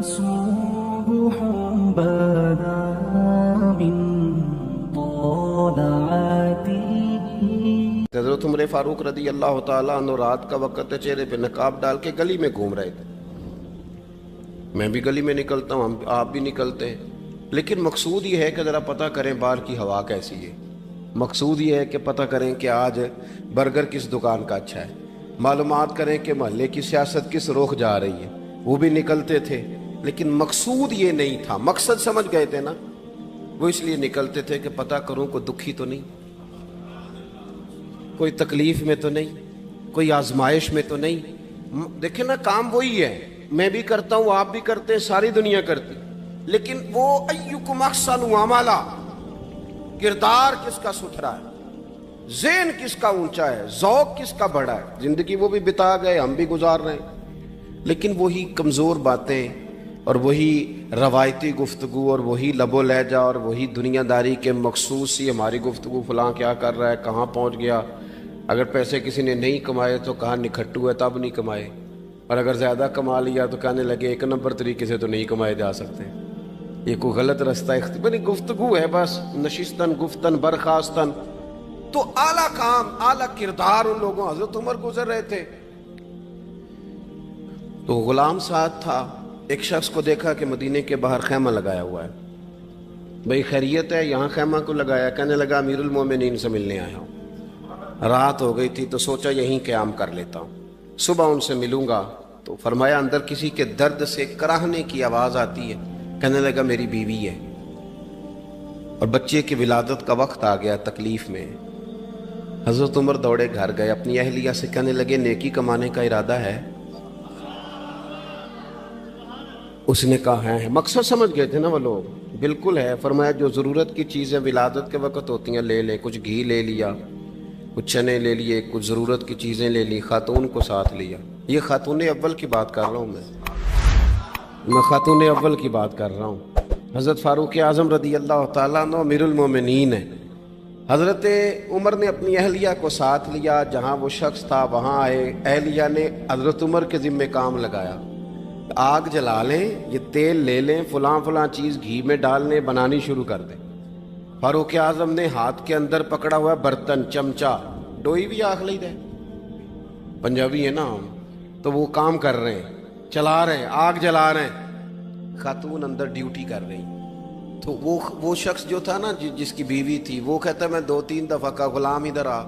صبح بدا من طلعته. حضرت عمر فاروق رضی اللہ تعالیٰ عنہ رات کا وقت ہے، چہرے پہ نقاب ڈال کے گلی میں گھوم رہے تھے. میں بھی گلی میں نکلتا ہوں، آپ بھی نکلتے ہیں، لیکن مقصود یہ ہے کہ ذرا پتہ کریں باہر کی ہوا کیسی ہے. مقصود یہ ہے کہ پتہ کریں کہ آج برگر کس دکان کا اچھا ہے، معلومات کریں کہ محلے کی سیاست کس رخ جا رہی ہے. وہ بھی نکلتے تھے، لیکن مقصود یہ نہیں تھا. مقصد سمجھ گئے تھے نا، وہ اس لیے نکلتے تھے کہ پتہ کروں کوئی دکھی تو نہیں، کوئی تکلیف میں تو نہیں، کوئی آزمائش میں تو نہیں. دیکھیں نا، کام وہی ہے، میں بھی کرتا ہوں، آپ بھی کرتے ہیں، ساری دنیا کرتی، لیکن وہ ایکم احسن عملا، کردار کس کا ستھرا ہے، ذہن کس کا اونچا ہے، ذوق کس کا بڑا ہے. زندگی وہ بھی بتا گئے، ہم بھی گزار رہے ہیں، لیکن وہی کمزور باتیں اور وہی روایتی گفتگو اور وہی لب و لہجہ اور وہی دنیا داری کے مخصوص سی ہماری گفتگو، فلاں کیا کر رہا ہے، کہاں پہنچ گیا. اگر پیسے کسی نے نہیں کمائے تو کہاں نکھٹو ہے تب نہیں کمائے، اور اگر زیادہ کما لیا تو کہنے لگے ایک نمبر طریقے سے تو نہیں کمائے جا سکتے، یہ کوئی غلط رستہ اختیار. گفتگو ہے بس، نشستن گفتن برخاستن. تو اعلیٰ کام، اعلیٰ کردار ان لوگوں. حضرت عمر گزر رہے تھے تو غلام ساتھ تھا. ایک شخص کو دیکھا کہ مدینے کے باہر خیمہ لگایا ہوا ہے. بھئی خیریت ہے، یہاں خیمہ کو لگایا؟ کہنے لگا امیر المومنین سے ملنے آیا ہوں، رات ہو گئی تھی تو سوچا یہیں قیام کر لیتا ہوں، صبح ان سے ملوں گا. تو فرمایا اندر کسی کے درد سے کراہنے کی آواز آتی ہے. کہنے لگا میری بیوی ہے اور بچے کی ولادت کا وقت آ گیا، تکلیف میں. حضرت عمر دوڑے گھر گئے، اپنی اہلیہ سے کہنے لگے نیکی کمانے کا ارادہ ہے؟ اس نے کہا ہے. مقصد سمجھ گئے تھے نا وہ لوگ. بالکل ہے. فرمایا جو ضرورت کی چیزیں ولادت کے وقت ہوتی ہیں لے لے. کچھ گھی لے لیا، کچھ چنے لے لیے، کچھ ضرورت کی چیزیں لے لی، خاتون کو ساتھ لیا. یہ خاتون اول کی بات کر رہا ہوں، میں خاتون اول کی بات کر رہا ہوں. حضرت فاروق اعظم رضی اللہ تعالیٰ عنہ امیر المومنین ہے. حضرت عمر نے اپنی اہلیہ کو ساتھ لیا، جہاں وہ شخص تھا وہاں آئے. اہلیہ نے حضرت عمر کے ذمہ کام لگایا، آگ جلا لیں، یہ تیل لے لیں، فلاں فلاں چیز گھی میں ڈال لیں، بنانی شروع کر دیں. فاروق اعظم نے ہاتھ کے اندر پکڑا ہوا برتن، چمچہ، ڈوئی بھی آخ لی دے، پنجابی ہے نا ہم، تو وہ کام کر رہے ہیں، چلا رہے ہیں، آگ جلا رہے ہیں. خاتون اندر ڈیوٹی کر رہی. تو وہ شخص جو تھا نا جس کی بیوی تھی، وہ کہتا ہے میں 2-3 دفعہ کا غلام ادھر آ،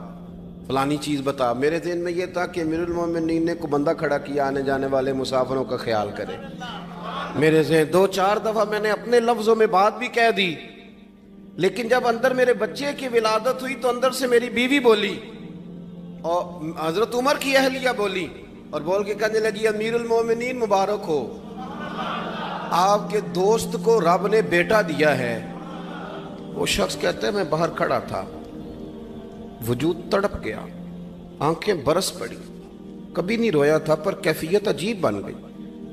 فلانی چیز بتا. میرے ذہن میں یہ تھا کہ امیر المومنین نے کو بندہ کھڑا کیا آنے جانے والے مسافروں کا خیال کرے. میرے ذہن 2-4 دفعہ میں نے اپنے لفظوں میں بات بھی کہہ دی، لیکن جب اندر میرے بچے کی ولادت ہوئی تو اندر سے میری بیوی بولی اور حضرت عمر کی اہلیہ بولی اور بول کے کہنے لگی امیر المومنین مبارک ہو، آپ کے دوست کو رب نے بیٹا دیا ہے. وہ شخص کہتا ہے میں باہر کھڑا تھا، وجود تڑپ گیا، آنکھیں برس پڑی. کبھی نہیں رویا تھا پر کیفیت عجیب بن گئی.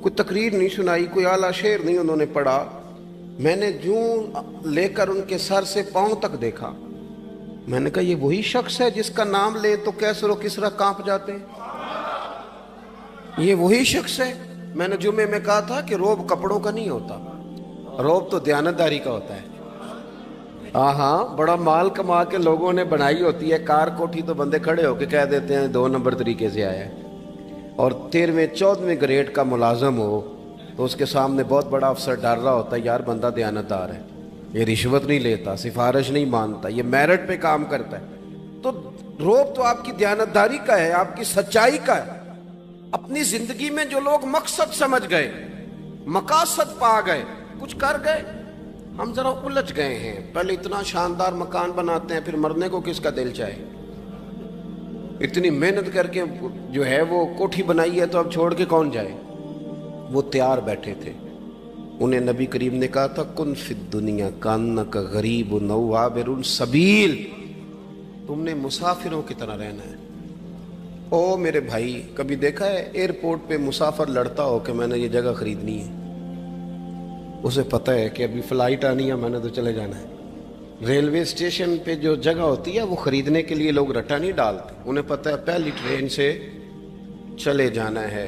کوئی تقریر نہیں سنائی، کوئی اعلیٰ شعر نہیں انہوں نے پڑھا. میں نے جوں لے کر ان کے سر سے پاؤں تک دیکھا. میں نے کہا یہ وہی شخص ہے جس کا نام لے تو کیسر و کسرا کانپ جاتے ہیں، یہ وہی شخص ہے. میں نے جمعے میں کہا تھا کہ روب کپڑوں کا نہیں ہوتا، روب تو دیانتداری کا ہوتا ہے. ہاں بڑا مال کما کے لوگوں نے بنائی ہوتی ہے کار کوٹھی، تو بندے کھڑے ہو کے کہہ دیتے ہیں 2 نمبر طریقے سے آیا ہے. اور 13ویں-14ویں گریڈ کا ملازم ہو تو اس کے سامنے بہت بڑا افسر ڈر رہا ہوتا ہے یار بندہ دیانتدار ہے، یہ رشوت نہیں لیتا، سفارش نہیں مانتا، یہ میرٹ پہ کام کرتا ہے. تو روب تو آپ کی دیانتداری کا ہے، آپ کی سچائی کا ہے. اپنی زندگی میں جو لوگ مقصد سمجھ گئے، مقاصد پا گئے، کچھ کر گئے. ہم ذرا الجھ گئے ہیں. پہلے اتنا شاندار مکان بناتے ہیں، پھر مرنے کو کس کا دل چاہے. اتنی محنت کر کے جو ہے وہ کوٹھی بنائی ہے تو اب چھوڑ کے کون جائے. وہ تیار بیٹھے تھے. انہیں نبی کریم نے کہا تھا کن فی الدنیا کانک غریب نو عابر السبیل، تم نے مسافروں کی طرح رہنا ہے. او میرے بھائی، کبھی دیکھا ہے ایئرپورٹ پہ مسافر لڑتا ہو کہ میں نے یہ جگہ خریدنی ہے؟ اسے پتہ ہے کہ ابھی فلائٹ آنی ہے، میں نے تو چلے جانا ہے. ریلوے اسٹیشن پہ جو جگہ ہوتی ہے وہ خریدنے کے لیے لوگ رٹا نہیں ڈالتے، انہیں پتہ ہے پہلی ٹرین سے چلے جانا ہے،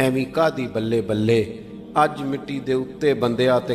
ਐਵੇਂ ਕਾਦੀ ਬੱਲੇ ਬੱਲੇ, ਅੱਜ ਮਿੱਟੀ ਦੇ ਉੱਤੇ ਬੰਦਿਆ ਤੇ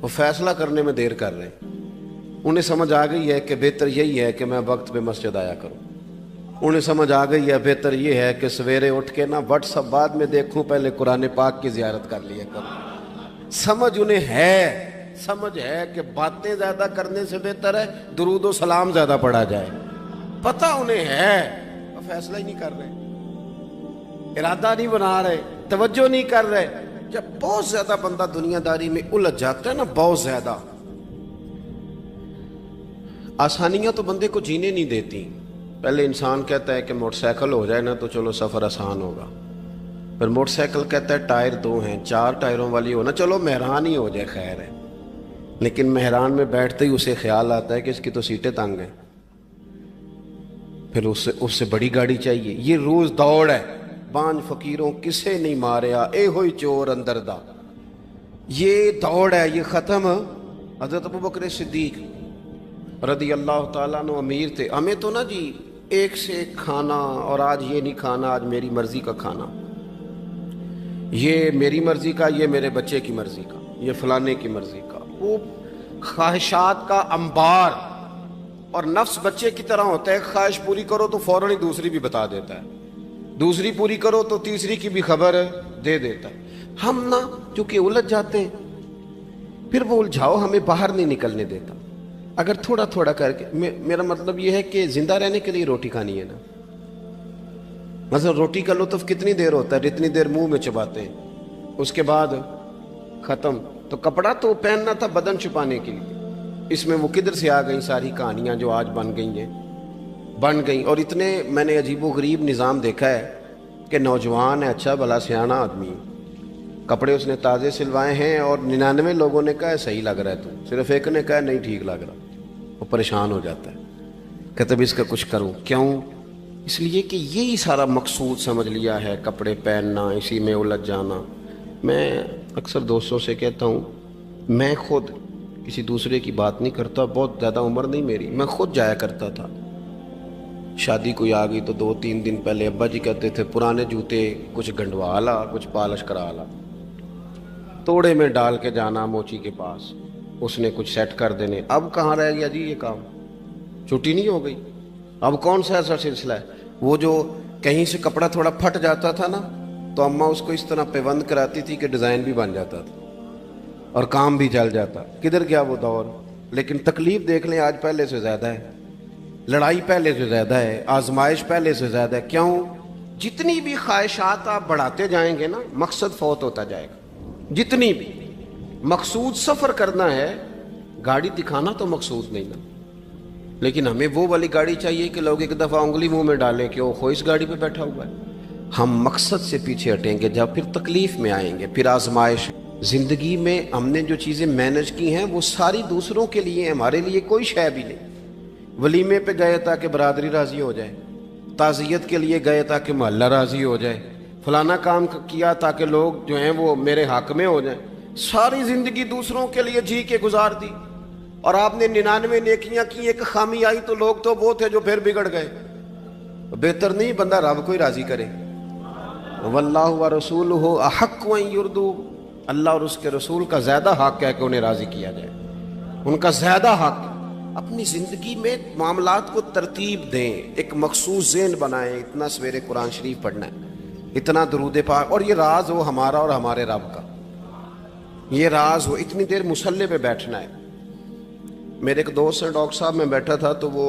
وہ فیصلہ کرنے میں دیر کر رہے ہیں۔ انہیں سمجھ آ گئی ہے کہ بہتر یہی ہے کہ میں وقت پہ مسجد آیا کروں، انہیں سمجھ آ گئی ہے بہتر یہ ہے کہ سویرے اٹھ کے نا واٹس ایپ بعد میں دیکھوں، پہلے قرآن پاک کی زیارت کر لیا کروں۔ سمجھ انہیں ہے، سمجھ ہے کہ باتیں زیادہ کرنے سے بہتر ہے درود و سلام زیادہ پڑھا جائے، پتہ انہیں ہے، وہ فیصلہ ہی نہیں کر رہے، ارادہ نہیں بنا رہے، توجہ نہیں کر رہے۔ جب بہت زیادہ بندہ دنیا داری میں الجھ جاتا ہے نا، بہت زیادہ، آسانیاں تو بندے کو جینے نہیں دیتی۔ پہلے انسان کہتا ہے کہ موٹر سائیکل ہو جائے نا تو چلو سفر آسان ہوگا، پھر موٹر سائیکل کہتا ہے ٹائر 2 ہیں، 4 ٹائروں والی ہونا، چلو مہران ہی ہو جائے خیر ہے، لیکن مہران میں بیٹھتے ہی اسے خیال آتا ہے کہ اس کی تو سیٹیں تنگ ہیں، پھر اس سے بڑی گاڑی چاہیے۔ یہ روز دوڑ ہے، بانج فقیروں کسے نہیں ماریا، اے ہوئی چور اندر دا، یہ دوڑ ہے، یہ ختم۔ حضرت ابوبکر صدیق رضی اللہ تعالیٰ عنہ امیر تھے، ہمیں تو نا جی ایک سے ایک کھانا، اور آج یہ نہیں کھانا، آج میری مرضی کا کھانا، یہ میری مرضی کا، یہ میرے بچے کی مرضی کا، یہ فلانے کی مرضی کا، وہ خواہشات کا انبار۔ اور نفس بچے کی طرح ہوتا ہے، خواہش پوری کرو تو فوراً ہی دوسری بھی بتا دیتا ہے، دوسری پوری کرو تو تیسری کی بھی خبر دے دیتا ہے۔ ہم نا چونکہ الجھ جاتے ہیں، پھر وہ الجھاؤ ہمیں باہر نہیں نکلنے دیتا۔ اگر تھوڑا تھوڑا کر کے، میرا مطلب یہ ہے کہ زندہ رہنے کے لیے روٹی کھانی ہے نا، مثلا روٹی کا لطف کتنی دیر ہوتا ہے، جتنی دیر منہ میں چباتے ہیں، اس کے بعد ختم۔ تو کپڑا تو پہننا تھا بدن چھپانے کے لیے، اس میں وہ کدھر سے آ گئی ساری کہانیاں جو آج بن گئیں۔ اور اتنے میں نے عجیب و غریب نظام دیکھا ہے کہ نوجوان ہے، اچھا بھلا سیانا آدمی، کپڑے اس نے تازے سلوائے ہیں، اور 99 لوگوں نے کہا ہے صحیح لگ رہا ہے، تو صرف ایک نے کہا ہے نہیں ٹھیک لگ رہا، وہ پریشان ہو جاتا ہے، کہتا ہے اس کا کچھ کروں۔ کیوں؟ اس لیے کہ یہی سارا مقصود سمجھ لیا ہے، کپڑے پہننا، اسی میں الجھ جانا۔ میں اکثر دوستوں سے کہتا ہوں، میں خود کسی دوسرے کی بات نہیں کرتا، بہت زیادہ عمر نہیں میری، میں خود جایا کرتا تھا، شادی کوئی آ گئی تو 2-3 دن پہلے ابا جی کہتے تھے پرانے جوتے کچھ گنڈوا لا، کچھ پالش کرا لا، توڑے میں ڈال کے جانا موچی کے پاس، اس نے کچھ سیٹ کر دینے۔ اب کہاں رہ گیا جی یہ کام، چھٹی نہیں ہو گئی، اب کون سا ایسا سلسلہ ہے؟ وہ جو کہیں سے کپڑا تھوڑا پھٹ جاتا تھا نا، تو اماں اس کو اس طرح پیوند کراتی تھی کہ ڈیزائن بھی بن جاتا تھا اور کام بھی چل جاتا۔ کدھر گیا وہ دور؟ لیکن تکلیف دیکھ لیں آج پہلے سے زیادہ ہے، لڑائی پہلے سے زیادہ ہے، آزمائش پہلے سے زیادہ ہے۔ کیوں؟ جتنی بھی خواہشات آپ بڑھاتے جائیں گے نا، مقصد فوت ہوتا جائے گا۔ جتنی بھی مقصود سفر کرنا ہے، گاڑی دکھانا تو مقصود نہیں نا، لیکن ہمیں وہ والی گاڑی چاہیے کہ لوگ ایک دفعہ انگلی منہ میں ڈالیں کہ وہ اس گاڑی پہ بیٹھا ہوا ہے۔ ہم مقصد سے پیچھے ہٹیں گے جب پھر تکلیف میں آئیں گے، پھر آزمائش۔ زندگی میں ہم نے جو چیزیں مینج کی ہیں وہ ساری دوسروں کے لیے، ہمارے لیے کوئی شے بھی نہیں۔ ولیمے پہ گئے تاکہ برادری راضی ہو جائے، تعزیت کے لیے گئے تاکہ محلہ راضی ہو جائے، فلانا کام کیا تاکہ لوگ جو ہیں وہ میرے حق میں ہو جائیں۔ ساری زندگی دوسروں کے لیے جی کے گزار دی، اور آپ نے 99 نیکیاں کی، ایک خامی آئی تو لوگ تو وہ تھے جو پھر بگڑ گئے۔ بہتر نہیں بندہ رب کو ہی راضی کرے؟ واللہ ورسولہ احق ان یرضوا، اللہ اور اس کے رسول کا زیادہ حق ہے کہ انہیں راضی کیا جائے، ان کا زیادہ حق۔ اپنی زندگی میں معاملات کو ترتیب دیں، ایک مخصوص ذہن بنائیں، اتنا سویرے قرآن شریف پڑھنا ہے، اتنا درود پاک، اور یہ راز ہو ہمارا اور ہمارے رب کا، یہ راز ہو، اتنی دیر مصلی پہ بیٹھنا ہے۔ میرے ایک دوست ہیں ڈاکٹر صاحب، میں بیٹھا تھا تو وہ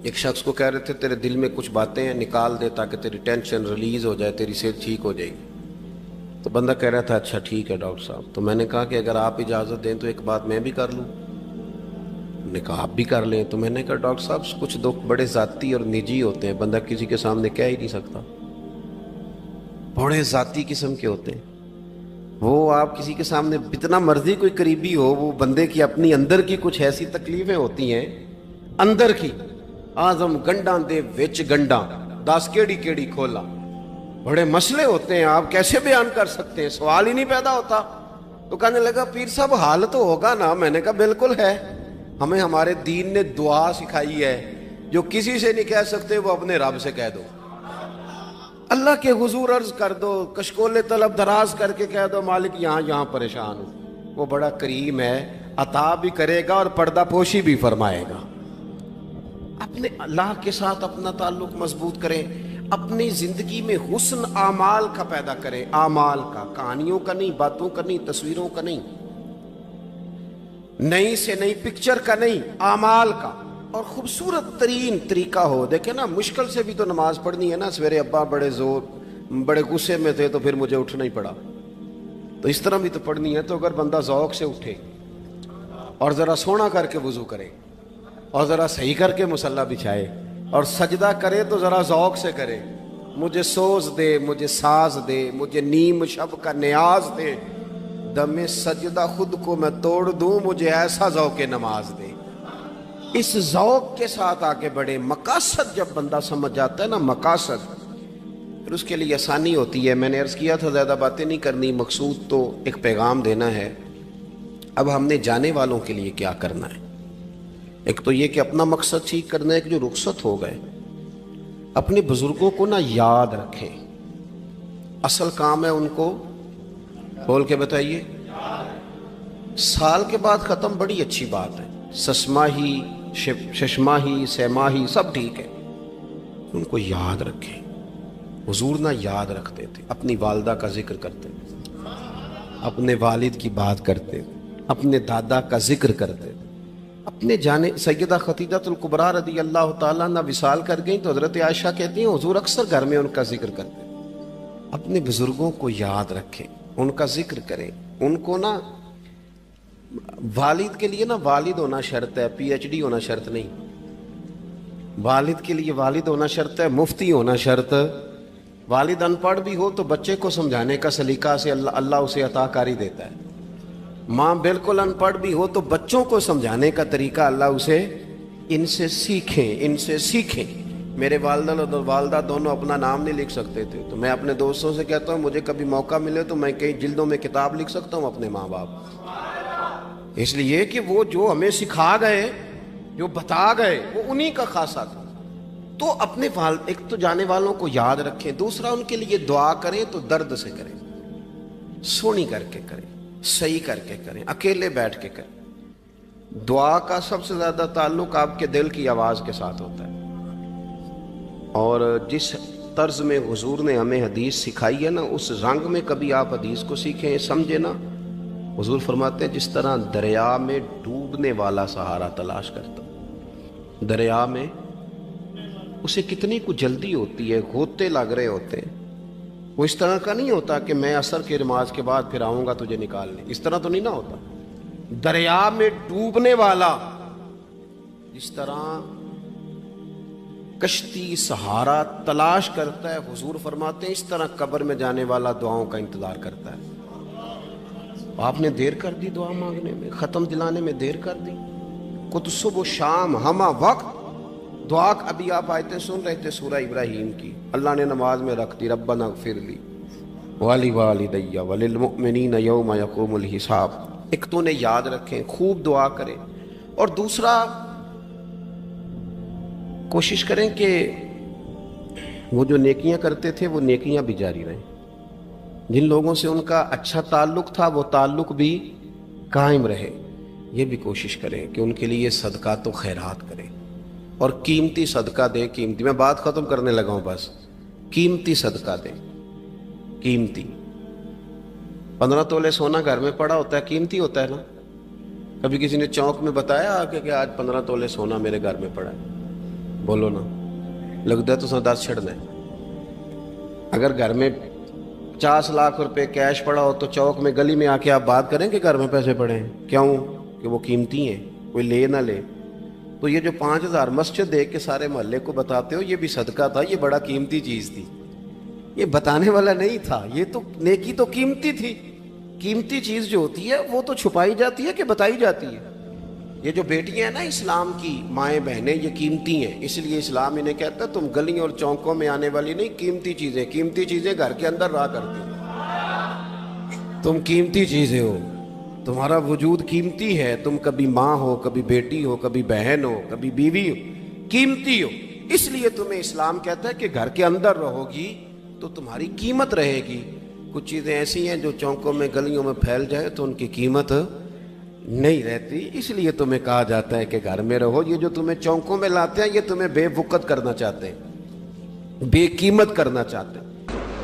ایک شخص کو کہہ رہے تھے تیرے دل میں کچھ باتیں ہیں، نکال دے تاکہ تیری ٹینشن ریلیز ہو جائے، تیری صحت ٹھیک ہو جائے گی۔ تو بندہ کہہ رہا تھا اچھا ٹھیک ہے ڈاکٹر صاحب۔ تو میں نے کہا کہ اگر آپ اجازت دیں تو ایک بات میں بھی کر لوں؟ نے کہا آپ بھی کر لیں۔ تو میں نے کہا ڈاکٹر صاحب کچھ دکھ بڑے ذاتی اور نجی ہوتے ہیں، بندہ کسی کے سامنے کہہ ہی نہیں سکتا، بڑے ذاتی قسم کے ہوتے ہیں وہ، آپ کسی کے سامنے جتنا مرضی کوئی قریبی ہو، وہ بندے کی اپنی اندر کی کچھ ایسی تکلیفیں ہوتی ہیں اندر کی، آزم گنڈاں دے وچ گنڈاں 10 کیڑی کھولا، بڑے مسئلے ہوتے ہیں، آپ کیسے بیان کر سکتے ہیں، سوال ہی نہیں پیدا ہوتا۔ تو کہنے لگا پیر صاحب حال تو ہوگا نا؟ میں نے کہا بالکل ہے، ہمیں ہمارے دین نے دعا سکھائی ہے، جو کسی سے نہیں کہہ سکتے وہ اپنے رب سے کہہ دو۔ اللہ کے حضور عرض کر دو، کشکول طلب دراز کر کے کہہ دو مالک یہاں پریشان ہوں، وہ بڑا کریم ہے، عطا بھی کرے گا اور پردہ پوشی بھی فرمائے گا۔ اپنے اللہ کے ساتھ اپنا تعلق مضبوط کریں، اپنی زندگی میں حسن اعمال کا پیدا کریں، اعمال کا، کہانیوں کا نہیں، باتوں کا نہیں، تصویروں کا نہیں، نئی سے نئی پکچر کا نہیں، اعمال کا، اور خوبصورت ترین طریقہ ہو۔ دیکھیں نا، مشکل سے بھی تو نماز پڑھنی ہے نا، سویرے ابا بڑے غصے میں تھے تو پھر مجھے اٹھنا ہی پڑا، تو اس طرح بھی تو پڑھنی ہے۔ تو اگر بندہ ذوق سے اٹھے اور ذرا سونا کر کے وضو کرے اور ذرا صحیح کر کے مصلی بچھائے اور سجدہ کرے تو ذرا ذوق سے کرے، مجھے سوز دے، مجھے ساز دے، مجھے نیم شب کا نیاز دے، دم سجدہ خود کو میں توڑ دوں، مجھے ایسا ذوق نماز دے۔ اس ذوق کے ساتھ آگے بڑھے۔ مقاصد جب بندہ سمجھ جاتا ہے نا، مقاصد، پھر اس کے لیے آسانی ہوتی ہے۔ میں نے عرض کیا تھا زیادہ باتیں نہیں کرنی، مقصود تو ایک پیغام دینا ہے۔ اب ہم نے جانے والوں کے لیے کیا کرنا ہے؟ ایک تو یہ کہ اپنا مقصد ٹھیک کرنا ہے کہ جو رخصت ہو گئے اپنے بزرگوں کو نا یاد رکھیں۔ اصل کام ہے ان کو بول کے بتائیے، سال کے بعد ختم، بڑی اچھی بات ہے، سسماہی ششماہی سیماہی سب ٹھیک ہے، ان کو یاد رکھیں۔ حضور نہ یاد رکھتے تھے، اپنی والدہ کا ذکر کرتے تھے، اپنے والد کی بات کرتے تھے، اپنے دادا کا ذکر کرتے تھے، اپنے جانے سیدہ خدیجہ الکبریٰ رضی اللہ تعالیٰ عنہ وصال کر گئیں تو حضرت عائشہ کہتی ہیں حضور اکثر گھر میں ان کا ذکر کرتے ہیں۔ اپنے بزرگوں کو یاد رکھیں، ان کا ذکر کریں، ان کو نا، والد کے لیے نا والد ہونا شرط ہے، پی ایچ ڈی ہونا شرط نہیں۔ والد کے لیے والد ہونا شرط ہے، مفتی ہونا شرط۔ والد ان پڑھ بھی ہو تو بچے کو سمجھانے کا سلیقہ سے اللہ اسے عطا کاری دیتا ہے۔ ماں بالکل ان پڑھ بھی ہو تو بچوں کو سمجھانے کا طریقہ اللہ اسے، ان سے سیکھیں۔ میرے والدہ دونوں اپنا نام نہیں لکھ سکتے تھے، تو میں اپنے دوستوں سے کہتا ہوں مجھے کبھی موقع ملے تو میں کئی جلدوں میں کتاب لکھ سکتا ہوں اپنے ماں باپ، اس لیے کہ وہ جو ہمیں سکھا گئے، جو بتا گئے، وہ انہی کا خاصہ تھا۔ تو اپنے ایک تو جانے والوں کو یاد رکھیں، دوسرا ان کے لیے دعا کریں تو درد سے کریں، سونی کر کے کریں، صحیح کر کے کریں، اکیلے بیٹھ کے کریں۔ دعا کا سب سے زیادہ تعلق آپ کے دل کی آواز کے ساتھ ہوتا ہے، اور جس طرز میں حضور نے ہمیں حدیث سکھائی ہے نا، اس رنگ میں کبھی آپ حدیث کو سیکھیں، سمجھیں نا۔ حضور فرماتے ہیں جس طرح دریا میں ڈوبنے والا سہارا تلاش کرتا، دریا میں اسے کتنی کو جلدی ہوتی ہے، غوطے لگ رہے ہوتے ہیں، وہ اس طرح کا نہیں ہوتا کہ میں عصر کی نماز کے بعد پھر آؤں گا تجھے نکالنے، اس طرح تو نہیں نہ ہوتا۔ دریا میں ڈوبنے والا جس طرح کشتی سہارا تلاش کرتا ہے، حضور فرماتے ہیں اس طرح قبر میں جانے والا دعاؤں کا انتظار کرتا ہے۔ آپ نے دیر کر دی دعا مانگنے میں، ختم دلانے میں دیر کر دی، کت صبح و شام ہمہ وقت دعا۔ ابھی آپ آیتیں سن رہے تھے سورہ ابراہیم کی، اللہ نے نماز میں رکھ دی، ربنا اغفر لی ولی وللمؤمنین یوم یقوم الحساب۔ ایک تو نے یاد رکھیں، خوب دعا کریں، اور دوسرا کوشش کریں کہ وہ جو نیکیاں کرتے تھے وہ نیکیاں بھی جاری رہیں، جن لوگوں سے ان کا اچھا تعلق تھا وہ تعلق بھی قائم رہے۔ یہ بھی کوشش کریں کہ ان کے لیے صدقات و خیرات کریں، اور قیمتی صدقہ دیں۔ قیمتی، میں بات ختم کرنے لگا ہوں، بس قیمتی صدقہ دیں، قیمتی۔ 15 تولے سونا گھر میں پڑا ہوتا ہے، قیمتی ہوتا ہے نا۔ کبھی کسی نے چوک میں بتایا کہ آج 15 تولے سونا میرے گھر میں پڑا ہے؟ بولو نا، لگتا ہے تو سو 10 چھڑنا ہے۔ اگر گھر میں 50 لاکھ روپے کیش پڑا ہو تو چوک میں گلی میں آ کے آپ بات کریں کہ گھر میں پیسے پڑے ہیں، کیوں؟ کہ وہ قیمتی ہیں، کوئی لے نہ لے۔ تو یہ جو 5000 مسجد دے کے سارے محلے کو بتاتے ہو، یہ بھی صدقہ تھا، یہ بڑا قیمتی چیز تھی، یہ بتانے والا نہیں تھا، یہ تو نیکی تو قیمتی تھی۔ قیمتی چیز جو ہوتی ہے وہ تو چھپائی جاتی ہے کہ بتائی جاتی ہے۔ یہ جو بیٹیاں ہیں نا اسلام کی، مائیں بہنیں، یہ قیمتی ہیں، اس لیے اسلام انہیں کہتا ہے تم گلیوں اور چوکوں میں آنے والی نہیں، قیمتی چیزیں گھر کے اندر رہا کرتی ہیں۔ تم قیمتی چیزیں ہو، تمہارا وجود قیمتی ہے، تم کبھی ماں ہو، کبھی بیٹی ہو، کبھی بہن ہو، کبھی بیوی ہو، قیمتی ہو، اس لیے تمہیں اسلام کہتا ہے کہ گھر کے اندر رہو گی تو تمہاری قیمت رہے گی. کچھ چیزیں ایسی ہیں جو چوکوں میں گلیوں میں پھیل جائے تو ان کی قیمت نہیں رہتی. اس لیے تمہیں کہا جاتا ہے کہ گھر میں رہو. یہ جو تمہیں چوکوں میں لاتے ہیں یہ تمہیں بے وقت کرنا چاہتے ہیں, بے قیمت کرنا چاہتے ہیں.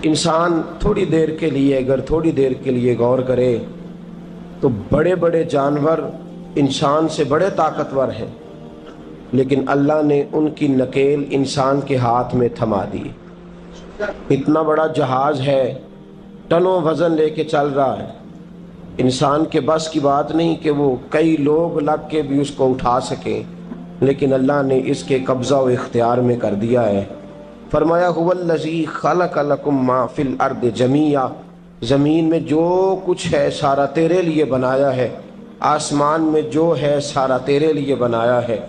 انسان تھوڑی دیر کے لیے, اگر تھوڑی دیر کے لیے غور کرے تو بڑے بڑے جانور انسان سے بڑے طاقتور ہیں, لیکن اللہ نے ان کی نکیل انسان کے ہاتھ میں تھما دی. اتنا بڑا جہاز ہے, ٹنوں وزن لے کے چل رہا ہے, انسان کے بس کی بات نہیں کہ وہ کئی لوگ لگ کے بھی اس کو اٹھا سکیں, لیکن اللہ نے اس کے قبضہ و اختیار میں کر دیا ہے. فرمایا هو الذی خلق لکم ما فی الارض جمیعا, زمین میں جو کچھ ہے سارا تیرے لیے بنایا ہے, آسمان میں جو ہے سارا تیرے لیے بنایا ہے.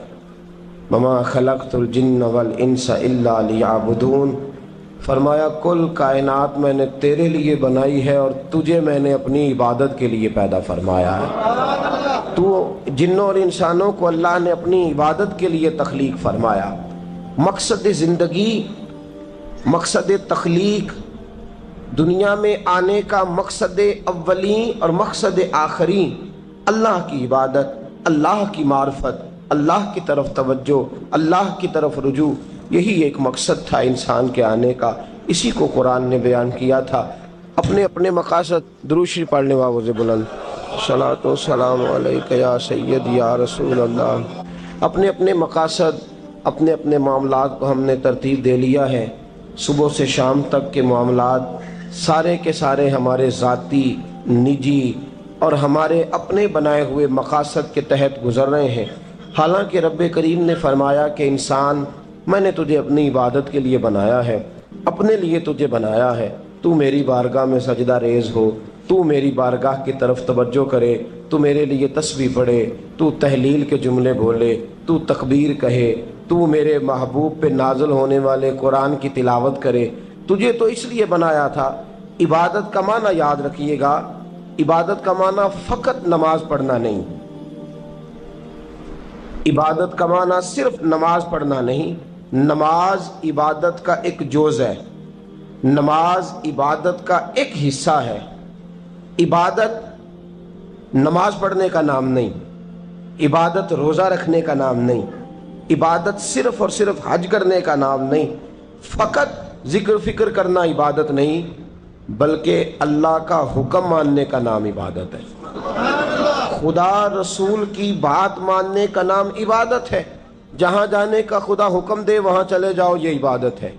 وما خلقت الجن والانس الا لیعبدون, فرمایا کل کائنات میں نے تیرے لیے بنائی ہے اور تجھے میں نے اپنی عبادت کے لیے پیدا فرمایا ہے. تو جنوں اور انسانوں کو اللہ نے اپنی عبادت کے لیے تخلیق فرمایا. مقصد زندگی, مقصد تخلیق, دنیا میں آنے کا مقصد اولین اور مقصد آخری اللہ کی عبادت, اللہ کی معرفت, اللہ کی طرف توجہ, اللہ کی طرف رجوع. یہی ایک مقصد تھا انسان کے آنے کا. اسی کو قرآن نے بیان کیا تھا. اپنے اپنے مقاصد, درود شریف پڑھنے والوں سے بلند صلاۃ و سلام علیک یا سید یا رسول اللہ. اپنے اپنے مقاصد, اپنے اپنے معاملات کو ہم نے ترتیب دے لیا ہے. صبح سے شام تک کے معاملات سارے کے سارے ہمارے ذاتی, نجی اور ہمارے اپنے بنائے ہوئے مقاصد کے تحت گزر رہے ہیں. حالانکہ رب کریم نے فرمایا کہ انسان میں نے تجھے اپنی عبادت کے لیے بنایا ہے, اپنے لیے تجھے بنایا ہے. تو میری بارگاہ میں سجدہ ریز ہو, تو میری بارگاہ کی طرف توجہ کرے, تو میرے لیے تسبیح پڑھے, تو تحلیل کے جملے بولے, تو تکبیر کہے, تو میرے محبوب پہ نازل ہونے والے قرآن کی تلاوت کرے. تجھے تو اس لیے بنایا تھا. عبادت کا معنی یاد رکھیے گا, عبادت کا معنی فقط نماز پڑھنا نہیں, عبادت کا معنی صرف نماز پڑھنا نہیں. نماز عبادت کا ایک جز ہے, نماز عبادت کا ایک حصہ ہے. عبادت نماز پڑھنے کا نام نہیں, عبادت روزہ رکھنے کا نام نہیں, عبادت صرف اور صرف حج کرنے کا نام نہیں, فقط ذکر فکر کرنا عبادت نہیں, بلکہ اللہ کا حکم ماننے کا نام عبادت ہے. خدا رسول کی بات ماننے کا نام عبادت ہے. جہاں جانے کا خدا حکم دے وہاں چلے جاؤ, یہ عبادت ہے.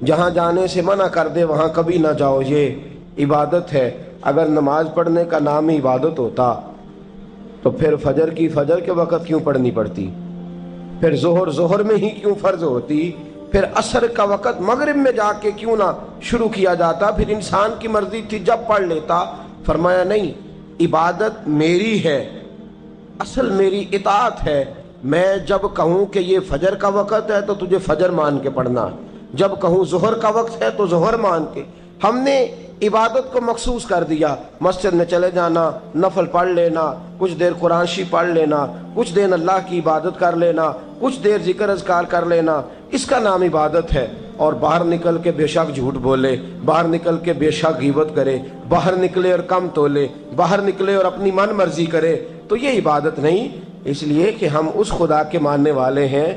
جہاں جانے سے منع کر دے وہاں کبھی نہ جاؤ, یہ عبادت ہے. اگر نماز پڑھنے کا نام ہی عبادت ہوتا تو پھر فجر کی فجر کے وقت کیوں پڑھنی پڑتی, پھر ظہر میں ہی کیوں فرض ہوتی, پھر عصر کا وقت مغرب میں جا کے کیوں نہ شروع کیا جاتا, پھر انسان کی مرضی تھی جب پڑھ لیتا. فرمایا نہیں, عبادت میری ہے, اصل میری اطاعت ہے. میں جب کہوں کہ یہ فجر کا وقت ہے تو تجھے فجر مان کے پڑھنا, جب کہوں ظہر کا وقت ہے تو ظہر مان کے. ہم نے عبادت کو مخصوص کر دیا. مسجد میں چلے جانا, نفل پڑھ لینا, کچھ دیر قرآن شریف پڑھ لینا, کچھ دیر اللہ کی عبادت کر لینا, کچھ دیر ذکر اذکار کر لینا, اس کا نام عبادت ہے. اور باہر نکل کے بے شک جھوٹ بولے, باہر نکل کے بے شک غیبت کرے, باہر نکلے اور کم تولے, باہر نکلے اور اپنی من مرضی کرے, تو یہ عبادت نہیں. اس لیے کہ ہم اس خدا کے ماننے والے ہیں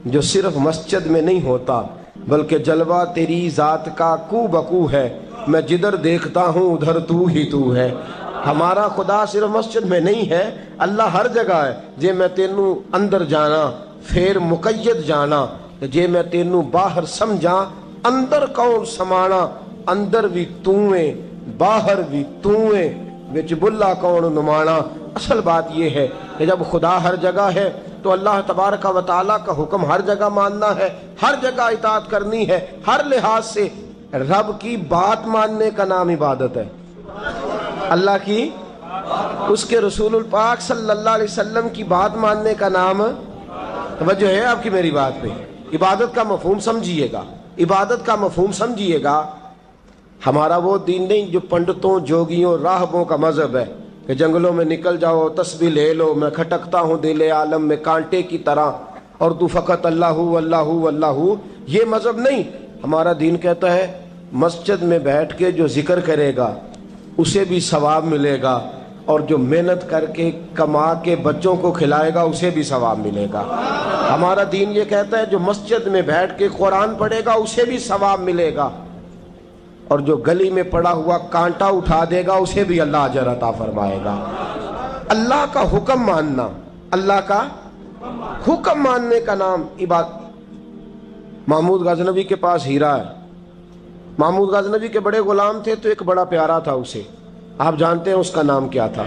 جو صرف مسجد میں نہیں ہوتا بلکہ جلوہ تیری ذات کا کو بکو ہے. میں جدھر دیکھتا ہوں ادھر تو ہی تو ہے. ہمارا خدا صرف مسجد میں نہیں ہے, اللہ ہر جگہ ہے. جے میں تینوں اندر جانا پھر مقید جانا, جے میں تینوں باہر سمجھا اندر کون سمانا. اندر بھی تویں باہر بھی تویں وچ بلا کون نمانا. اصل بات یہ ہے کہ جب خدا ہر جگہ ہے تو اللہ تبارک و تعالیٰ کا حکم ہر جگہ ماننا ہے, ہر جگہ اطاعت کرنی ہے, ہر لحاظ سے. رب کی بات ماننے کا نام عبادت ہے. اللہ کی, اس کے رسول الپاک صلی اللہ علیہ وسلم کی بات ماننے کا نام, توجہ ہے آپ کی میری بات پہ, عبادت کا مفہوم سمجھیے گا, عبادت کا مفہوم سمجھیے گا. ہمارا وہ دین نہیں جو پنڈتوں جوگیوں راہبوں کا مذہب ہے کہ جنگلوں میں نکل جاؤ تسبیح لے لو, میں کھٹکتا ہوں دل عالم میں کانٹے کی طرح اور تو فقط اللہ اللہ اللہ. یہ مذہب نہیں. ہمارا دین کہتا ہے مسجد میں بیٹھ کے جو ذکر کرے گا اسے بھی ثواب ملے گا، اور جو محنت کر کے کما کے بچوں کو کھلائے گا اسے بھی ثواب ملے گا۔ ہمارا دین یہ کہتا ہے جو مسجد میں بیٹھ کے قرآن پڑھے گا اسے بھی ثواب ملے گا، اور جو گلی میں پڑا ہوا کانٹا اٹھا دے گا اسے بھی اللہ اجر عطا فرمائے گا۔ اللہ کا حکم ماننا، اللہ کا حکم ماننے کا نام عبادت۔ محمود غزنوی کے پاس ہیرا ہے، محمود غزنوی کے بڑے غلام تھے تو ایک بڑا پیارا تھا اسے، آپ جانتے ہیں اس کا نام کیا تھا؟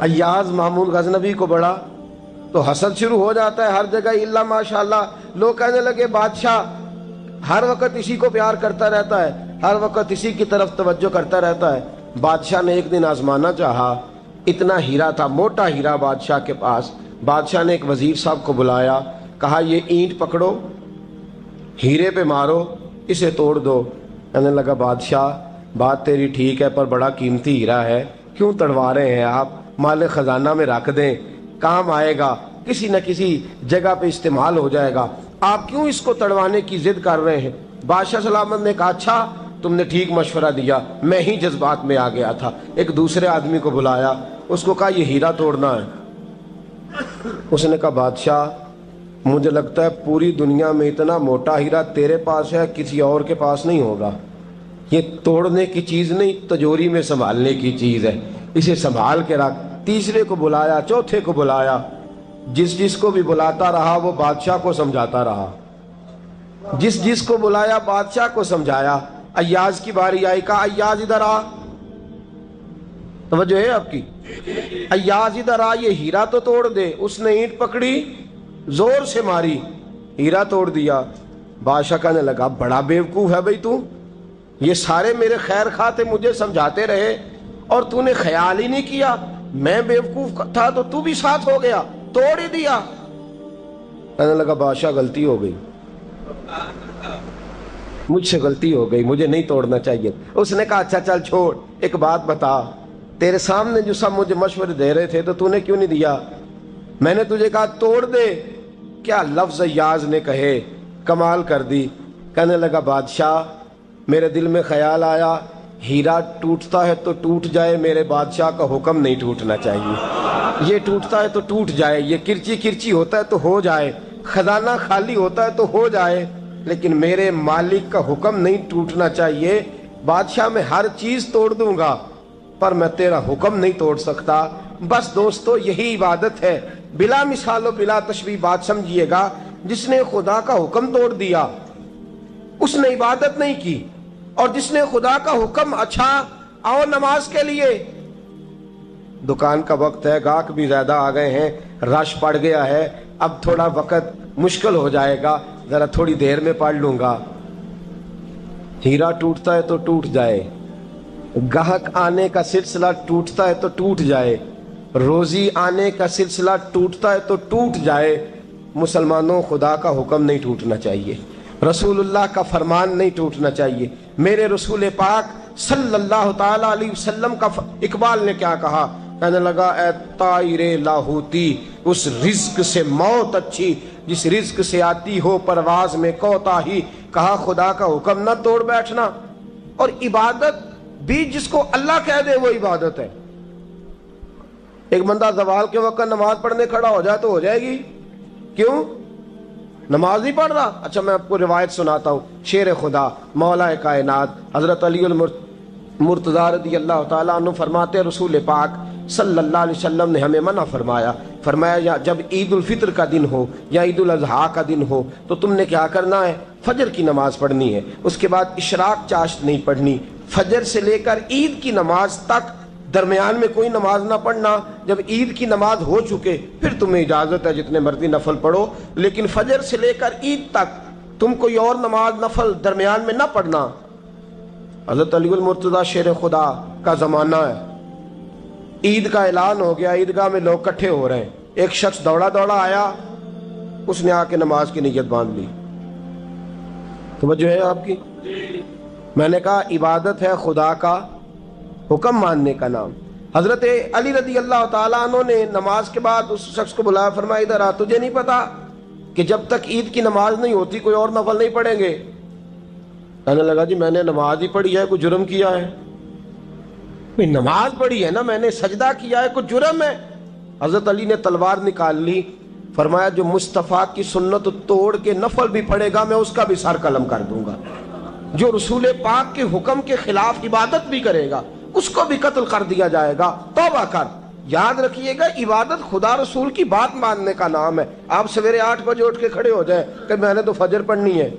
ایاز محمود غزنوی کو بڑا تو حسد شروع ہو جاتا ہے ہر جگہ، الا ماشاءاللہ لوگ کہنے لگے بادشاہ ہر وقت اسی کو پیار کرتا رہتا ہے، ہر وقت اسی کی طرف توجہ کرتا رہتا ہے۔ بادشاہ نے ایک دن آزمانا چاہا، اتنا ہیرا تھا، موٹا ہیرا بادشاہ کے پاس۔ بادشاہ نے ایک وزیر صاحب کو بلایا، کہا یہ اینٹ پکڑو، ہیرے پہ مارو، اسے توڑ دو۔ کہنے لگا بادشاہ بات تیری ٹھیک ہے پر بڑا قیمتی ہیرا ہے، کیوں تڑوا رہے ہیں آپ؟ مال خزانہ میں رکھ دیں، کام آئے گا، کسی نہ کسی جگہ پہ استعمال ہو جائے گا، آپ کیوں اس کو تڑوانے کی ضد کر رہے ہیں؟ بادشاہ سلامت نے کہا اچھا تم نے ٹھیک مشورہ دیا، میں ہی جذبات میں آ گیا تھا۔ ایک دوسرے آدمی کو بلایا، اس کو کہا یہ ہیرا توڑنا ہے۔ اس نے کہا بادشاہ مجھے لگتا ہے پوری دنیا میں اتنا موٹا ہیرا تیرے پاس ہے، کسی اور کے پاس نہیں ہوگا، یہ توڑنے کی چیز نہیں تجوری میں سنبھالنے کی چیز ہے، اسے سنبھال کے رکھ۔ تیسرے کو بلایا، چوتھے کو بلایا، جس کو بھی بلاتا رہا وہ بادشاہ کو سمجھاتا رہا، جس کو بلایا بادشاہ کو سمجھایا۔ ایاز کی باری آئی، کہا ایاز ادھر آ، توجہ ہے آپ کی؟ ایاز ادھر آ، یہ ہیرا تو توڑ دے۔ اس نے اینٹ پکڑی، زور سے ماری، ہیرا توڑ دیا۔ بادشاہ کہنے لگا بڑا بیوقوف ہے بھئی تو، یہ سارے میرے خیر خواہ تھے، مجھے سمجھاتے رہے اور تو نے خیال ہی نہیں کیا، میں بیوقوف تھا تو تو بھی ساتھ ہو گیا، توڑ ہی دیا۔ کہنے لگا بادشاہ غلطی ہو گئی، مجھ سے غلطی ہو گئی، مجھے نہیں توڑنا چاہیے۔ اس نے کہا اچھا چل چھوڑ، ایک بات بتا، تیرے سامنے جو سب مجھے مشورے دے رہے تھے تو نے کیوں نہیں دیا؟ میں نے تجھے کہا توڑ دے، کیا لفظ ایاز نے کہے، کمال کر دی۔ کہنے لگا بادشاہ میرے دل میں خیال آیا ہیرا ٹوٹتا ہے تو ٹوٹ جائے، میرے بادشاہ کا حکم نہیں ٹوٹنا چاہیے، یہ ٹوٹتا ہے تو ٹوٹ جائے، یہ کرچی کرچی ہوتا ہے تو ہو جائے، خزانہ خالی ہوتا ہے تو ہو جائے، لیکن میرے مالک کا حکم نہیں ٹوٹنا چاہیے۔ بادشاہ میں ہر چیز توڑ دوں گا پر میں تیرا حکم نہیں توڑ سکتا۔ بس دوستو یہی عبادت ہے، بلا مثال و بلا تشبیہ بات سمجھیے گا۔ جس نے خدا کا حکم توڑ دیا اس نے عبادت نہیں کی، اور جس نے خدا کا حکم اچھا آؤ نماز کے لیے، دکان کا وقت ہے، گاہک بھی زیادہ آ گئے ہیں، رش پڑ گیا ہے، اب تھوڑا وقت مشکل ہو جائے گا، ذرا تھوڑی دیر میں پڑھ لوں گا۔ ہیرا ٹوٹتا ہے تو ٹوٹ جائے، گاہک آنے کا سلسلہ ٹوٹتا ہے تو ٹوٹ جائے، روزی آنے کا سلسلہ ٹوٹتا ہے تو ٹوٹ جائے، مسلمانوں خدا کا حکم نہیں ٹوٹنا چاہیے، رسول اللہ کا فرمان نہیں ٹوٹنا چاہیے۔ میرے رسول پاک صلی اللہ تعالی علیہ وسلم کا اقبال نے کیا کہا؟ کہنے لگا اے طائر لاہوتی، اس رزق سے موت اچھی جس رزق سے آتی ہو پرواز میں کوتاہی۔ کہا خدا کا حکم نہ توڑ بیٹھنا، اور عبادت بھی جس کو اللہ کہہ دے وہ عبادت ہے۔ ایک بندہ زوال کے وقت نماز پڑھنے کھڑا ہو جائے تو ہو جائے گی، کیوں؟ نماز نہیں پڑھ رہا؟ اچھا میں آپ کو روایت سناتا ہوں، شیر خدا مولا کائنات حضرت علی المرتضی رضی اللہ تعالیٰ عنہ فرماتے رسول پاک صلی اللہ علیہ وسلم نے ہمیں منع فرمایا جب عید الفطر کا دن ہو یا عید الاضحیٰ کا دن ہو تو تم نے کیا کرنا ہے؟ فجر کی نماز پڑھنی ہے، اس کے بعد اشراق چاشت نہیں پڑھنی، فجر سے لے کر عید کی نماز تک درمیان میں کوئی نماز نہ پڑھنا۔ جب عید کی نماز ہو چکے پھر تمہیں اجازت ہے جتنے مرضی نفل پڑھو، لیکن فجر سے لے کر عید تک تم کوئی اور نماز نفل درمیان میں نہ پڑھنا۔ حضرت علی المرتضی شیر خدا کا زمانہ ہے، عید کا اعلان ہو گیا، عیدگاہ میں لوگ کٹھے ہو رہے ہیں، ایک شخص دوڑا آیا، اس نے آ کے نماز کی نیت باندھ لی۔ توجہ ہے آپ کی؟ میں نے کہا عبادت ہے خدا کا حکم ماننے کا نام۔ حضرت علی رضی اللہ تعالیٰ عنہ نے نماز کے بعد اس شخص کو بلایا، فرمایا ادھر آ، تجھے نہیں پتا کہ جب تک عید کی نماز نہیں ہوتی کوئی اور نفل نہیں پڑھیں گے؟ کہنے لگا جی میں نے نماز ہی پڑھی ہے، کوئی جرم کیا ہے؟ نماز پڑھی ہے نا، میں نے سجدہ کیا ہے، کوئی جرم ہے؟ حضرت علی نے تلوار نکال لی، فرمایا جو مصطفیٰ کی سنت توڑ کے نفل بھی پڑھے گا میں اس کا بھی سر قلم کر دوں گا، جو رسول پاک کے حکم کے خلاف عبادت بھی کرے گا اس کو بھی قتل کر دیا جائے گا، توبہ کر۔ یاد رکھیے گا عبادت خدا رسول کی بات ماننے کا نام ہے۔ آپ سویرے 8 بجے اٹھ کے کھڑے ہو جائیں کہ میں نے تو فجر پڑھنی ہے،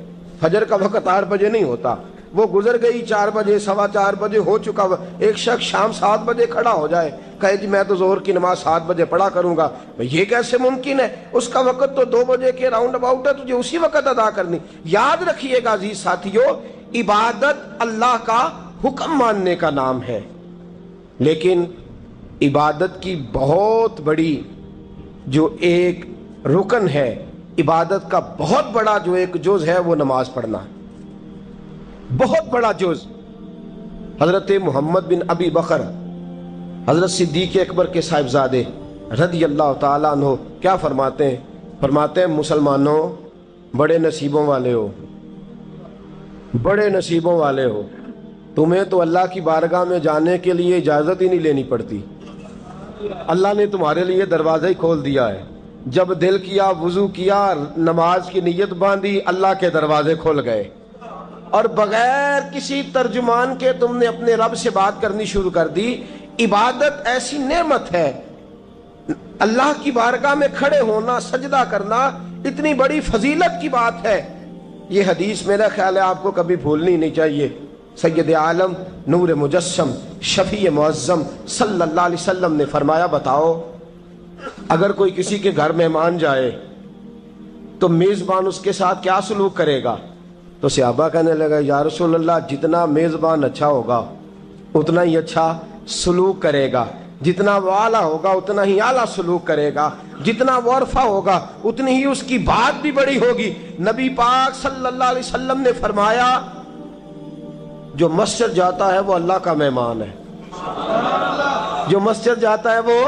فجر کا وقت 8 بجے نہیں ہوتا، وہ گزر گئی 4 بجے، 4:15 بجے ہو چکا۔ ایک شخص شام 7 بجے کھڑا ہو جائے کہے جی میں تو ظہر کی نماز 7 بجے پڑھا کروں گا، یہ کیسے ممکن ہے؟ اس کا وقت تو 2 بجے کے راؤنڈ اباؤٹ ہے، تجھے اسی وقت ادا کرنی۔ یاد رکھیے گا عزیز ساتھیو، عبادت اللہ کا حکم ماننے کا نام ہے، لیکن عبادت کی بہت بڑی جو ایک رکن ہے، عبادت کا بہت بڑا جو ایک جز ہے وہ نماز پڑھنا، بہت بڑا جز۔ حضرت محمد بن ابی بکر حضرت صدیق اکبر کے صاحبزادے رضی اللہ تعالیٰ عنہ کیا فرماتے ہیں؟ فرماتے ہیں مسلمانوں بڑے نصیبوں والے ہو، بڑے نصیبوں والے ہو، تمہیں تو اللہ کی بارگاہ میں جانے کے لیے اجازت ہی نہیں لینی پڑتی، اللہ نے تمہارے لیے دروازہ ہی کھول دیا ہے، جب دل کیا وضو کیا نماز کی نیت باندھی اللہ کے دروازے کھل گئے، اور بغیر کسی ترجمان کے تم نے اپنے رب سے بات کرنی شروع کر دی۔ عبادت ایسی نعمت ہے، اللہ کی بارگاہ میں کھڑے ہونا، سجدہ کرنا اتنی بڑی فضیلت کی بات ہے۔ یہ حدیث میرا خیال ہے آپ کو کبھی بھولنی نہیں چاہیے۔ سید عالم نور مجسم شفیع معظم صلی اللہ علیہ وسلم نے فرمایا بتاؤ اگر کوئی کسی کے گھر مہمان جائے تو میزبان اس کے ساتھ کیا سلوک کرے گا؟ تو صحابہ کہنے لگا یا رسول اللہ جتنا میزبان اچھا ہوگا اتنا ہی اچھا سلوک کرے گا، جتنا وہ اعلیٰ ہوگا اتنا ہی اعلیٰ سلوک کرے گا، جتنا وہ عرفہ ہوگا اتنی ہی اس کی بات بھی بڑی ہوگی۔ نبی پاک صلی اللہ علیہ وسلم نے فرمایا جو مسجد جاتا ہے وہ اللہ کا مہمان ہے، جو مسجد جاتا ہے وہ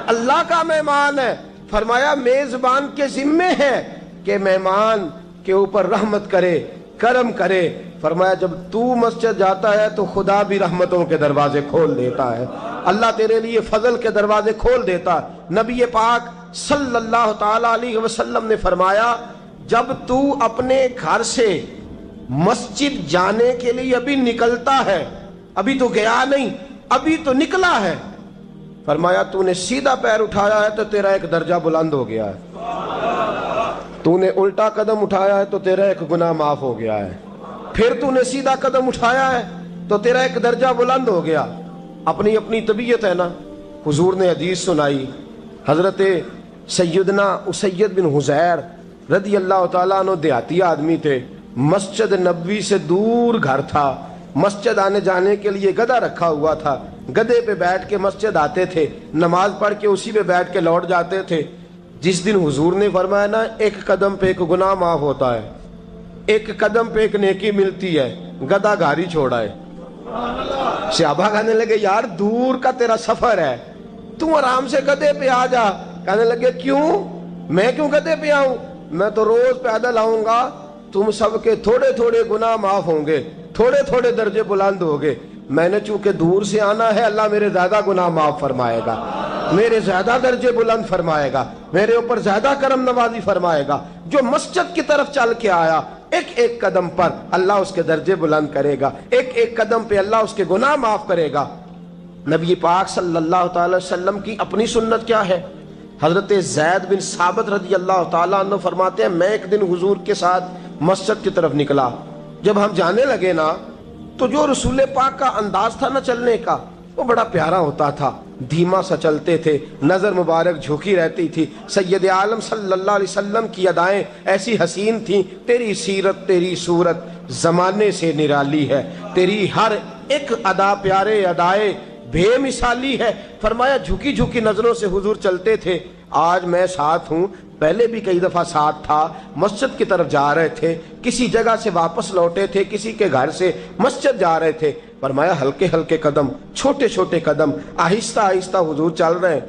اللہ کا مہمان ہے۔ فرمایا میزبان کے ذمے ہے کہ مہمان کے اوپر رحمت کرے، کرم کرے۔ فرمایا جب تو مسجد جاتا ہے تو خدا بھی رحمتوں کے دروازے کھول دیتا ہے، اللہ تیرے لیے فضل کے دروازے کھول دیتا ہے۔ نبی پاک صلی اللہ تعالی علیہ وسلم نے فرمایا جب تو اپنے گھر سے مسجد جانے کے لیے ابھی نکلتا ہے، ابھی تو گیا نہیں، ابھی تو نکلا ہے، فرمایا تو نے سیدھا پیر اٹھایا ہے تو تیرا ایک درجہ بلند ہو گیا ہے، تو نے الٹا قدم اٹھایا ہے تو تیرا ایک گناہ معاف ہو گیا ہے، پھر تو نے سیدھا قدم اٹھایا ہے تو تیرا ایک درجہ بلند ہو گیا۔ اپنی اپنی طبیعت ہے نا۔ حضور نے حدیث سنائی، حضرت سیدنا اسید بن حضیر رضی اللہ تعالیٰ عنہ دیہاتی آدمی تھے، مسجد نبوی سے دور گھر تھا، مسجد آنے جانے کے لیے گدھا رکھا ہوا تھا، گدھے پہ بیٹھ کے مسجد آتے تھے، نماز پڑھ کے اسی پہ بیٹھ کے لوٹ جاتے تھے۔ جس دن حضور نے فرمایا نا ایک قدم پہ ایک گناہ معاف ہوتا ہے، ایک قدم پہ ایک نیکی ملتی ہے، گدھا گھاری چھوڑا ہے۔ صحابہ کہنے لگے یار دور کا تیرا سفر ہے، تم آرام سے گدھے پہ آ جا۔ کہنے لگے کیوں؟ میں کیوں گدھے پہ آؤں؟ میں تو روز پیدل آؤں گا، تم سب کے تھوڑے تھوڑے گناہ معاف ہوں گے، تھوڑے تھوڑے درجے بلند ہوں گے، میں نے چونکہ دور سے آنا ہے اللہ میرے زیادہ گناہ معاف فرمائے گا، میرے زیادہ درجے بلند فرمائے گا، میرے اوپر زیادہ کرم نوازی فرمائے گا۔ جو مسجد کی طرف چل کے آیا ایک ایک قدم پر اللہ اس کے درجے بلند کرے گا، ایک ایک قدم پہ اللہ اس کے گناہ معاف کرے گا۔ نبی پاک صلی اللہ تعالی وسلم کی اپنی سنت کیا ہے؟ حضرت زید بن ثابت رضی اللہ تعالیٰ عنہ فرماتے ہیں میں ایک دن حضور کے ساتھ مسجد کی طرف نکلا، جب ہم جانے لگے نا تو جو رسول پاک کا انداز تھا نا چلنے کا وہ بڑا پیارا ہوتا تھا، دھیما سا چلتے تھے، نظر مبارک جھکی رہتی تھی۔ سید عالم صلی اللہ علیہ وسلم کی ادائیں ایسی حسین تھیں، تیری سیرت تیری صورت زمانے سے نرالی ہے، تیری ہر ایک ادا پیارے ادائے بے مثالی ہے۔ فرمایا جھکی جھکی نظروں سے حضور چلتے تھے، آج میں ساتھ ہوں، پہلے بھی کئی دفعہ ساتھ تھا، مسجد کی طرف جا رہے تھے، کسی جگہ سے واپس لوٹے تھے، کسی کے گھر سے مسجد جا رہے تھے، فرمایا ہلکے ہلکے قدم، چھوٹے چھوٹے قدم، آہستہ آہستہ حضور چل رہے ہیں۔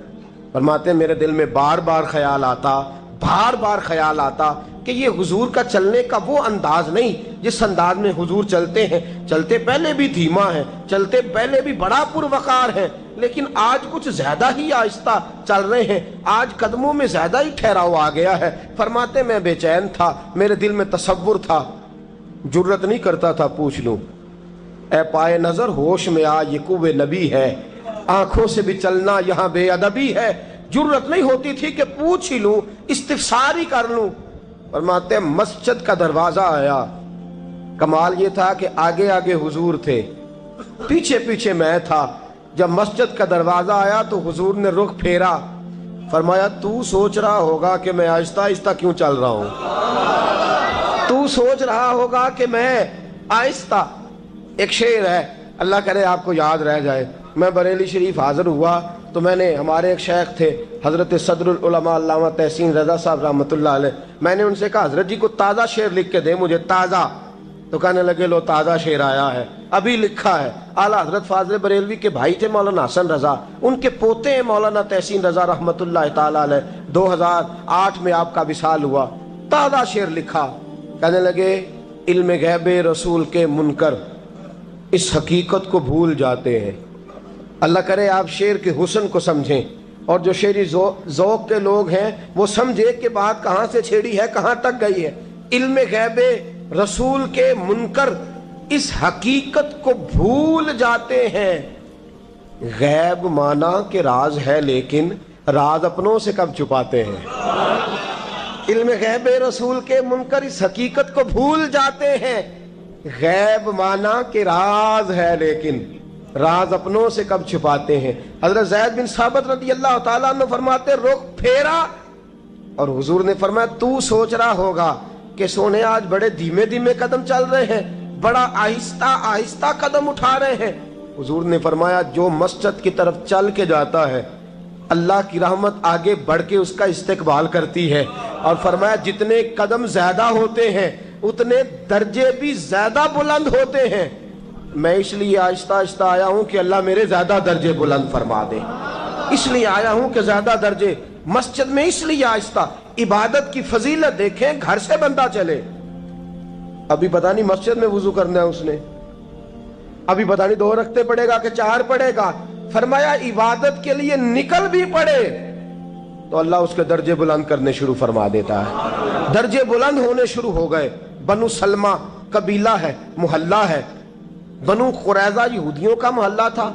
فرماتے ہیں میرے دل میں بار بار خیال آتا، کہ یہ حضور کا چلنے کا وہ انداز نہیں جس انداز میں حضور چلتے ہیں. چلتے پہلے بھی دھیما ہے، چلتے پہلے بھی بڑا پروقار ہے، لیکن آج کچھ زیادہ ہی آہستہ چل رہے ہیں، آج قدموں میں زیادہ ہی ٹھہراؤ آ گیا ہے. فرماتے میں بے چین تھا، میرے دل میں تصور تھا، جرت نہیں کرتا تھا پوچھ لوں اے پائے نظر ہوش میں آ یہ کوہ نبی ہے، آنکھوں سے بھی چلنا یہاں بے ادبی ہے. جرت نہیں ہوتی تھی کہ پوچھ ہی لوں، استفسار ہی کر لوں. فرماتے مسجد کا دروازہ آیا. کمال یہ تھا کہ آگے آگے حضور تھے، پیچھے پیچھے میں تھا. جب مسجد کا دروازہ آیا تو حضور نے رخ پھیرا، فرمایا تو سوچ رہا ہوگا کہ میں آہستہ آہستہ کیوں چل رہا ہوں، تو سوچ رہا ہوگا کہ میں آہستہ. ایک شعر ہے، اللہ کرے آپ کو یاد رہ جائے. میں بریلی شریف حاضر ہوا تو میں نے، ہمارے ایک شیخ تھے حضرت صدر العلماء علامہ تحسین رضا صاحب رحمۃ اللہ علیہ، میں نے ان سے کہا حضرت جی کو تازہ شعر لکھ کے دے مجھے، تازہ. تو کہنے لگے لو تازہ شعر آیا ہے، ابھی لکھا ہے. اعلیٰ حضرت فاضل بریلوی کے بھائی تھے مولانا حسن رضا، ان کے پوتے ہیں مولانا تحسین رضا رحمۃ اللہ تعالیٰ علیہ. 2008 میں آپ کا وصال ہوا. تازہ شعر لکھا. کہنے لگے علم غیب رسول کے منکر اس حقیقت کو بھول جاتے ہیں. اللہ کرے آپ شعر کے حسن کو سمجھیں، اور جو شعری ذوق کے لوگ ہیں وہ سمجھے کہ بات کہاں سے چھیڑی ہے، کہاں تک گئی ہے. علم غیب رسول کے منکر اس حقیقت کو بھول جاتے ہیں. غیب مانا کہ راز ہے لیکن راز اپنوں سے کب چھپاتے ہیں. علم غیب رسول کے منکر اس حقیقت کو بھول جاتے ہیں. غیب مانا کہ راز ہے لیکن راز اپنوں سے کب چھپاتے ہیں. حضرت زید بن ثابت رضی اللہ تعالیٰ عنہ فرماتے رخ پھیرا اور حضور نے فرمایا تو سوچ رہا ہوگا کہ سونے آج بڑے دھیمے دھیمے قدم چل رہے ہیں، بڑا آہستہ آہستہ قدم اٹھا رہے ہیں. حضور نے فرمایا جو مسجد کی طرف چل کے جاتا ہے اللہ کی رحمت آگے بڑھ کے اس کا استقبال کرتی ہے. اور فرمایا جتنے قدم زیادہ ہوتے ہیں اتنے درجے بھی زیادہ بلند ہوتے ہیں. میں اس لیے آہستہ آہستہ آیا ہوں کہ اللہ میرے زیادہ درجے بلند فرما دے. اس لیے آیا ہوں کہ زیادہ درجے. مسجد میں اس لیے آہستہ. عبادت کی فضیلت دیکھیں، گھر سے بندہ چلے، ابھی پتہ نہیں مسجد میں وضو کرنا ہے اس نے، ابھی پتہ نہیں 2 رکعتیں پڑھے گا کہ 4 پڑھے گا. فرمایا عبادت کے لیے نکل بھی پڑے تو اللہ اس کے درجے بلند کرنے شروع فرما دیتا ہے. درجے بلند ہونے شروع ہو گئے. بنو سلمہ قبیلہ ہے، محلہ ہے. بنو قریظہ یہودیوں کا محلہ تھا،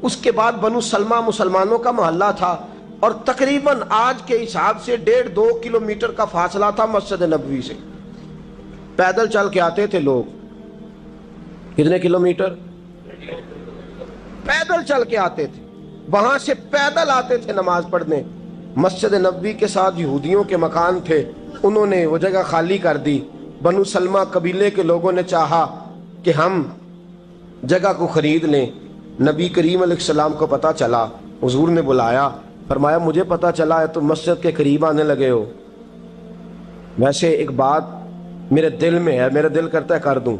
اس کے بعد بنو سلمہ مسلمانوں کا محلہ تھا، اور تقریباً آج کے حساب سے 1.5-2 کلومیٹر کا فاصلہ تھا مسجد نبوی سے. پیدل چل کے آتے تھے لوگ. کتنے کلومیٹر؟ پیدل چل کے آتے تھے. وہاں سے پیدل آتے تھے نماز پڑھنے. مسجد نبوی کے ساتھ یہودیوں کے مکان تھے، انہوں نے وہ جگہ خالی کر دی. بنو سلمہ قبیلے کے لوگوں نے چاہا کہ ہم جگہ کو خرید لیں. نبی کریم علیہ السلام کو پتہ چلا، حضور نے بلایا، فرمایا مجھے پتہ چلا ہے تم مسجد کے قریب آنے لگے ہو، ویسے ایک بات میرے دل میں ہے، میرا دل کرتا ہے کر دوں.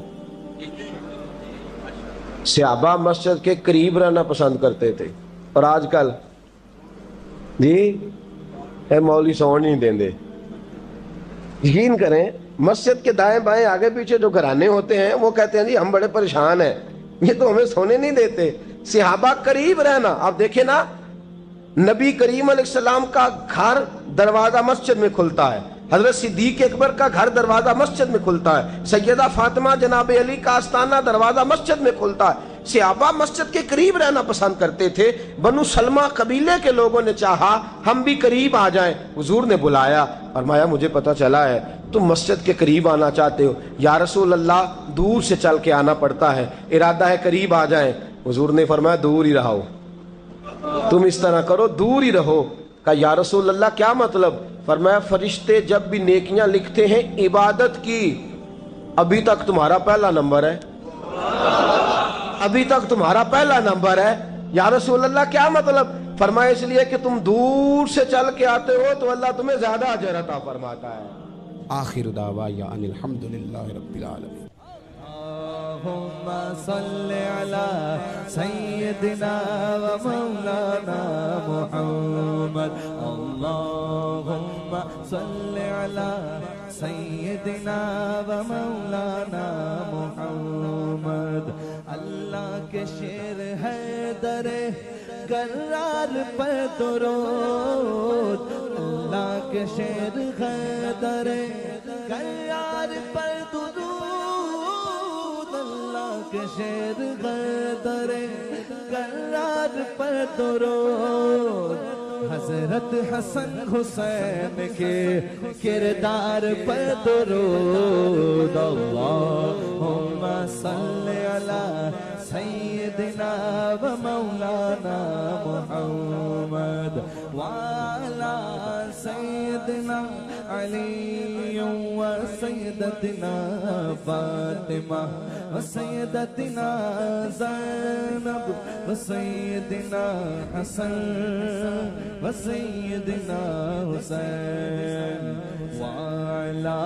صحابہ مسجد کے قریب رہنا پسند کرتے تھے، اور آج کل جی اے مولوی سون نہیں دیں دے. یقین کریں مسجد کے دائیں بائیں آگے پیچھے جو گھرانے ہوتے ہیں وہ کہتے ہیں جی ہم بڑے پریشان ہیں، یہ تو ہمیں سونے نہیں دیتے. صحابہ قریب رہنا. آپ دیکھیں نا، نبی کریم علیہ السلام کا گھر دروازہ مسجد میں کھلتا ہے، حضرت صدیق اکبر کا گھر دروازہ مسجد میں کھلتا ہے، سیدہ فاطمہ جناب علی کا آستانہ دروازہ مسجد میں کھلتا ہے. صحابہ مسجد کے قریب رہنا پسند کرتے تھے. بنو سلمہ قبیلے کے لوگوں نے چاہا ہم بھی قریب آ جائیں. حضور نے بلایا، فرمایا مجھے پتہ چلا ہے تم مسجد کے قریب آنا چاہتے ہو. یا رسول اللہ دور سے چل کے آنا پڑتا ہے، ارادہ ہے قریب آ جائیں. حضور نے فرمایا دور ہی رہو، تم اس طرح کرو دور ہی رہو. کہا یا رسول اللہ کیا مطلب؟ فرمایا فرشتے جب بھی نیکیاں لکھتے ہیں عبادت کی، ابھی تک تمہارا پہلا نمبر ہے، ابھی تک تمہارا پہلا نمبر ہے. یا رسول اللہ کیا مطلب؟ فرمایا اس لیے کہ تم دور سے چل کے آتے ہو تو اللہ تمہیں زیادہ اجر عطا فرماتا ہے. آخر دعوانا ان الحمدللہ رب العالمین. اللهم صل على سيدنا ومولانا محمد. اللهم صل على سیدنا و مولانا محمد. اللہ کے شیر حیدر کرار پر درود. اللہ کے شیر حیدر کرار پر درود. اللہ کے شیر حیدر کرار پر درود. حضرت حسن حسین کے کردار پر درود. اللہم صل علی سیدنا و مولانا محمد وعلی سیدنا علی و سیدتنا فاطمہ و سیدتنا زینب و سیدنا حسن و سیدنا حسین وعلی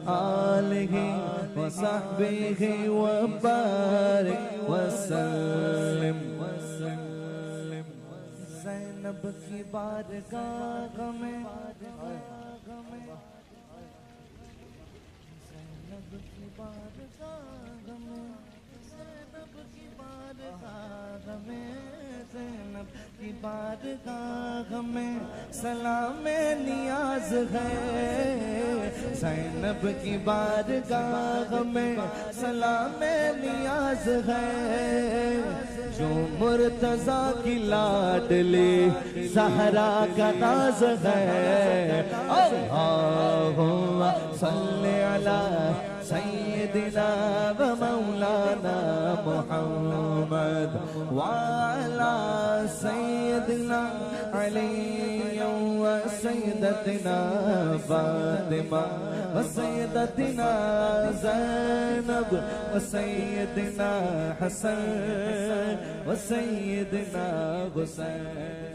آلہ و صحبہ و بارک وسلم. زینب کی بارگاہ میں زینب کی بارگاہ میں زینب کی بارگاہ میں زینب کی بارگاہ میں سلام نیاز ہے. زینب کی بارگاہ میں سلام نیاز ہے. جو مرتضیٰ کی لاڈلی زہرا کا ناز ہے. اللہم صل علی سیدنا و مولانا محمد وعلی سیدنا علی و سیدتنا فاطمہ و سیدتنا زینب و سیدنا حسن و سیدنا حسین.